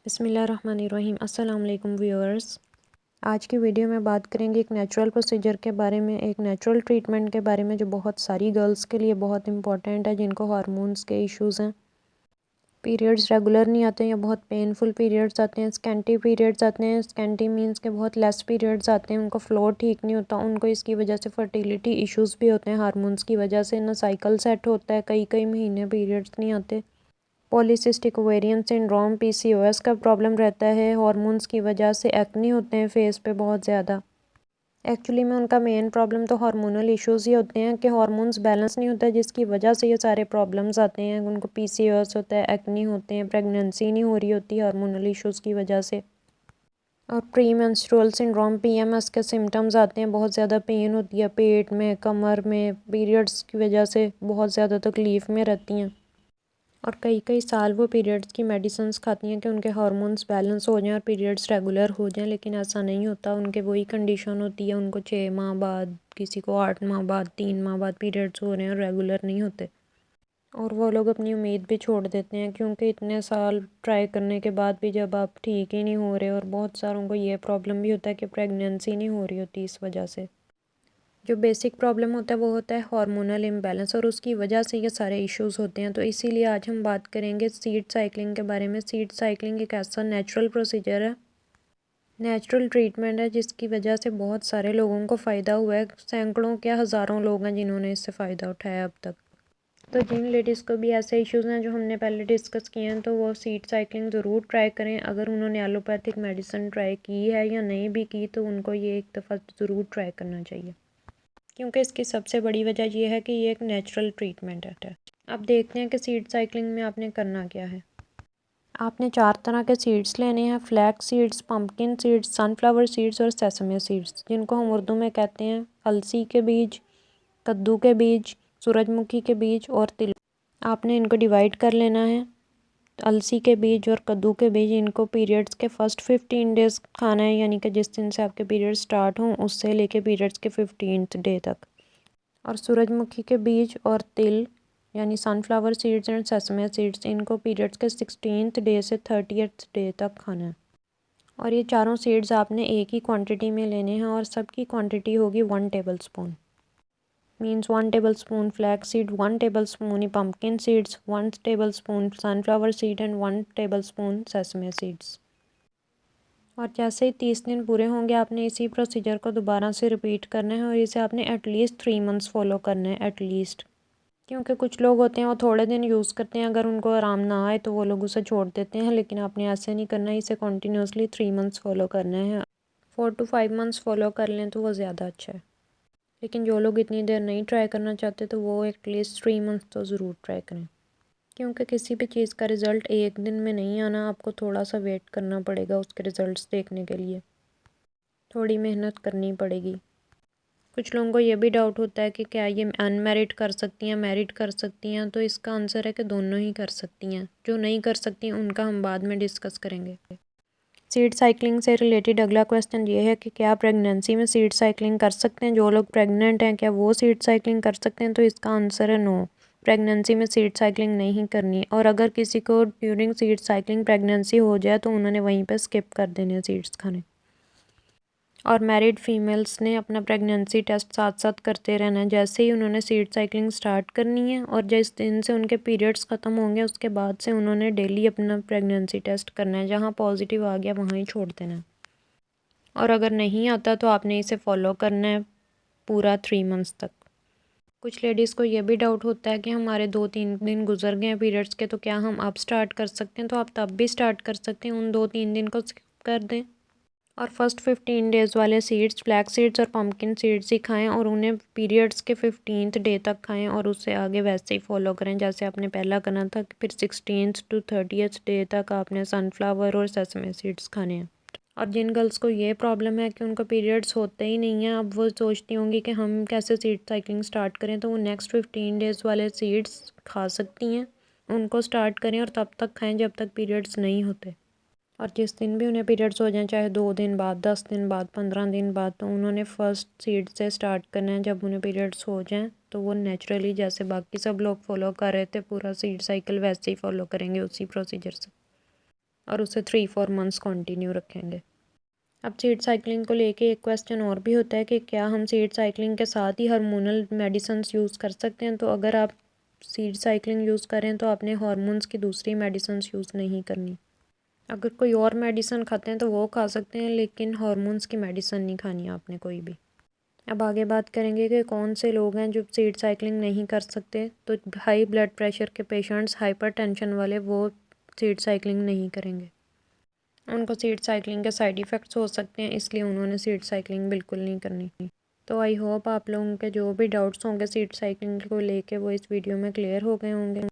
बिस्मिल्लाहिर्रहमानिर्रहीम। अस्सलाम वालेकुम व्यूअर्स। आज की वीडियो में बात करेंगे एक नेचुरल प्रोसीजर के बारे में, एक नेचुरल ट्रीटमेंट के बारे में जो बहुत सारी गर्ल्स के लिए बहुत इंपॉर्टेंट है जिनको हार्मोन्स के इश्यूज़ हैं। पीरियड्स रेगुलर नहीं आते या बहुत पेनफुल पीरियड्स आते हैं, स्कैंटी पीरियड्स आते हैं। स्कैंटी मीन्स के बहुत लेस पीरियड्स आते हैं, उनको फ्लो ठीक नहीं होता, उनको इसकी वजह से फर्टिलिटी इश्यूज़ भी होते हैं हार्मोन्स की वजह से। ना साइकिल सेट होता है, कई कई महीने पीरियड्स नहीं आते। पॉलीसिस्टिक ओवेरियन सिंड्रोम पीसीओएस का प्रॉब्लम रहता है, हार्मोन्स की वजह से एक्ने होते हैं फेस पे बहुत ज़्यादा। एक्चुअली में उनका मेन प्रॉब्लम तो हार्मोनल इश्यूज़ ही होते हैं कि हार्मोन्स बैलेंस नहीं होता, जिसकी वजह से ये सारे प्रॉब्लम्स आते हैं। उनको पीसीओएस होता है, एक्ने होते हैं, प्रेगनेंसी नहीं हो रही होती हार्मोनल इश्यूज़ की वजह से। और प्री मेंस्ट्रुअल सिंड्रोम पीएमएस के सिम्टम्स आते हैं, बहुत ज़्यादा पेन होती है पेट में, कमर में, पीरियड्स की वजह से बहुत ज़्यादा तकलीफ़ में रहती हैं। और कई कई साल वो पीरियड्स की मेडिसिन्स खाती हैं कि उनके हार्मोन्स बैलेंस हो जाएं और पीरियड्स रेगुलर हो जाएं, लेकिन ऐसा नहीं होता। उनके वही कंडीशन होती है, उनको 6 माह बाद, किसी को 8 माह बाद, 3 माह बाद पीरियड्स हो रहे हैं और रेगुलर नहीं होते। और वो लोग अपनी उम्मीद भी छोड़ देते हैं, क्योंकि इतने साल ट्राई करने के बाद भी जब आप ठीक ही नहीं हो रहे, और बहुत सारों को ये प्रॉब्लम भी होता है कि प्रेगनेंसी नहीं हो रही होती इस वजह से। जो बेसिक प्रॉब्लम होता है वो होता है हार्मोनल इम्बैलेंस, और उसकी वजह से ये सारे इश्यूज़ होते हैं। तो इसीलिए आज हम बात करेंगे सीड साइकिलिंग के बारे में। सीड साइकिलिंग एक ऐसा नेचुरल प्रोसीजर है, नेचुरल ट्रीटमेंट है, जिसकी वजह से बहुत सारे लोगों को फ़ायदा हुआ है। सैकड़ों क्या हज़ारों लोग हैं जिन्होंने इससे फ़ायदा उठाया अब तक। तो जिन लेडीज़ को भी ऐसे इश्यूज़ हैं जो हमने पहले डिस्कस किए हैं, तो वो सीड साइकिलिंग ज़रूर ट्राई करें। अगर उन्होंने एलोपैथिक मेडिसिन ट्राई की है या नहीं भी की, तो उनको ये एक दफ़ा ज़रूर ट्राई करना चाहिए, क्योंकि इसकी सबसे बड़ी वजह यह है कि ये एक नेचुरल ट्रीटमेंट है। अब देखते हैं कि सीड साइकिलिंग में आपने करना क्या है। आपने 4 तरह के सीड्स लेने हैं: flax seeds, pumpkin seeds, sunflower seeds और सेसमे सीड्स, जिनको हम उर्दू में कहते हैं अलसी के बीज, कद्दू के बीज, सूरजमुखी के बीज और तिल। आपने इनको डिवाइड कर लेना है। अलसी के बीज और कद्दू के बीज, इनको पीरियड्स के फर्स्ट 15 डेज़ खाना है, यानी कि जिस दिन से आपके पीरियड्स स्टार्ट हों उससे लेके पीरियड्स के 15th डे तक। और सूरजमुखी के बीज और तिल यानी sunflower seeds and sesame seeds, इनको पीरियड्स के 16th डे से 30th डे तक खाना है। और ये चारों सीड्स आपने एक ही क्वांटिटी में लेने हैं, और सबकी क्वांटिटी होगी 1 table spoon. Means 1 table spoon flax seed, 1 table spoon pumpkin seeds, 1 table spoon sunflower seed and 1 table spoon sesame seeds. और जैसे ही 30 दिन पूरे होंगे, आपने इसी प्रोसीजर को दोबारा से रिपीट करना है, और इसे आपने एटलीस्ट 3 मंथ्स फॉलो करना है एटलीस्ट। क्योंकि कुछ लोग होते हैं वो थोड़े दिन यूज़ करते हैं, अगर उनको आराम ना आए तो वो लोग उसे छोड़ देते हैं, लेकिन आपने ऐसे नहीं करना है, इसे कंटिन्यूसली 3 मंथ्स फॉलो करना है। 4 to 5 मंथ्स फॉलो कर लें तो वो ज़्यादा अच्छा है। लेकिन जो लोग इतनी देर नहीं ट्राई करना चाहते, तो वो एटलीस्ट 3 मंथ्स तो ज़रूर ट्राई करें, क्योंकि किसी भी चीज़ का रिज़ल्ट एक दिन में नहीं आना, आपको थोड़ा सा वेट करना पड़ेगा उसके रिज़ल्ट्स देखने के लिए, थोड़ी मेहनत करनी पड़ेगी। कुछ लोगों को ये भी डाउट होता है कि क्या ये अनमैरिड कर सकती हैं, मैरिड कर सकती हैं, तो इसका आंसर है कि दोनों ही कर सकती हैं। जो नहीं कर सकती हैं उनका हम बाद में डिस्कस करेंगे। सीड साइकिलिंग से रिलेटेड अगला क्वेश्चन ये है कि क्या प्रेगनेंसी में सीड साइकिलिंग कर सकते हैं? जो लोग प्रेग्नेंट हैं क्या वो सीड साइकिलिंग कर सकते हैं? तो इसका आंसर है नो, प्रेगनेंसी में सीड साइकिलिंग नहीं करनी। और अगर किसी को ड्यूरिंग सीड साइकिलिंग प्रेगनेंसी हो जाए तो उन्होंने वहीं पर स्किप कर देने सीड्स खाने। और मैरिड फीमेल्स ने अपना प्रेगनेंसी टेस्ट साथ साथ करते रहना है। जैसे ही उन्होंने सीड साइकिलिंग स्टार्ट करनी है और जिस दिन से उनके पीरियड्स ख़त्म होंगे उसके बाद से उन्होंने डेली अपना प्रेगनेंसी टेस्ट करना है। जहाँ पॉजिटिव आ गया वहाँ ही छोड़ देना है। और अगर नहीं आता तो आपने इसे फॉलो करना है पूरा 3 मंथ्स तक। कुछ लेडीज़ को ये भी डाउट होता है कि हमारे 2-3 दिन गुजर गए हैं पीरियड्स के, तो क्या हम अब स्टार्ट कर सकते हैं? तो आप तब भी स्टार्ट कर सकते हैं, उन 2-3 दिन को स्किप कर दें और फर्स्ट 15 डेज़ वाले सीड्स, फ्लैक्स सीड्स और पम्पकिन सीड्स ही खाएं, और उन्हें पीरियड्स के 15th डे तक खाएं, और उससे आगे वैसे ही फॉलो करें जैसे आपने पहला करना था। फिर 16th to 30th डे तक आपने सनफ्लावर और सेसमे सीड्स खाने हैं। और जिन गर्ल्स को ये प्रॉब्लम है कि उनको पीरियड्स होते ही नहीं हैं, अब वो सोचती होंगी कि हम कैसे सीड साइकिलिंग स्टार्ट करें, तो वो नेक्स्ट 15 डेज़ वाले सीड्स खा सकती हैं। उनको स्टार्ट करें और तब तक खाएँ जब तक पीरियड्स नहीं होते। और जिस दिन भी उन्हें पीरियड्स हो जाएं, चाहे 2 दिन बाद, 10 दिन बाद, 15 दिन बाद, तो उन्होंने फ़र्स्ट सीड से स्टार्ट करना है। जब उन्हें पीरियड्स हो जाएं तो वो नेचुरली जैसे बाकी सब लोग फॉलो कर रहे थे पूरा सीड साइकिल, वैसे ही फॉलो करेंगे उसी प्रोसीजर से। और उसे 3-4 मंथ्स कंटिन्यू रखेंगे। अब सीड साइकिलिंग को लेके एक क्वेश्चन और भी होता है कि क्या हम सीड साइकिलिंग के साथ ही हार्मोनल मेडिसिन्स यूज़ कर सकते हैं। तो अगर आप सीड साइकिलिंग यूज़ करें तो आपने हार्मोन्स की दूसरी मेडिसिन्स यूज़ नहीं करनी। अगर कोई और मेडिसिन खाते हैं तो वो खा सकते हैं, लेकिन हार्मोन्स की मेडिसिन नहीं खानी है आपने कोई भी। अब आगे बात करेंगे कि कौन से लोग हैं जो सीड साइकिलिंग नहीं कर सकते। तो हाई ब्लड प्रेशर के पेशेंट्स, हाइपरटेंशन वाले, वो सीड साइकिलिंग नहीं करेंगे। उनको सीड साइकिलिंग के साइड इफ़ेक्ट्स हो सकते हैं, इसलिए उन्होंने सीड साइकिलिंग बिल्कुल नहीं करनी। तो आई होप आप लोगों के जो भी डाउट्स होंगे सीड साइकिलिंग को लेके वो इस वीडियो में क्लियर हो गए होंगे।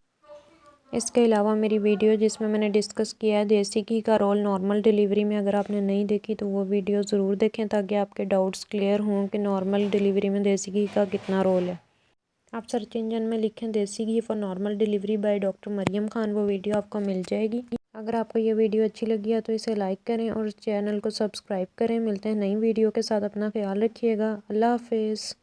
इसके अलावा मेरी वीडियो जिसमें मैंने डिस्कस किया है देसी घी का रोल नॉर्मल डिलीवरी में, अगर आपने नहीं देखी तो वो वीडियो ज़रूर देखें ताकि आपके डाउट्स क्लियर हों कि नॉर्मल डिलीवरी में देसी घी का कितना रोल है। आप सर्च इंजन में लिखें देसी घी for normal delivery by doctor Mariyam Khan, वो वीडियो आपको मिल जाएगी। अगर आपको ये वीडियो अच्छी लगी है तो इसे लाइक करें और चैनल को सब्सक्राइब करें। मिलते हैं नई वीडियो के साथ, अपना ख्याल रखिएगा। अल्लाह हाफिज़।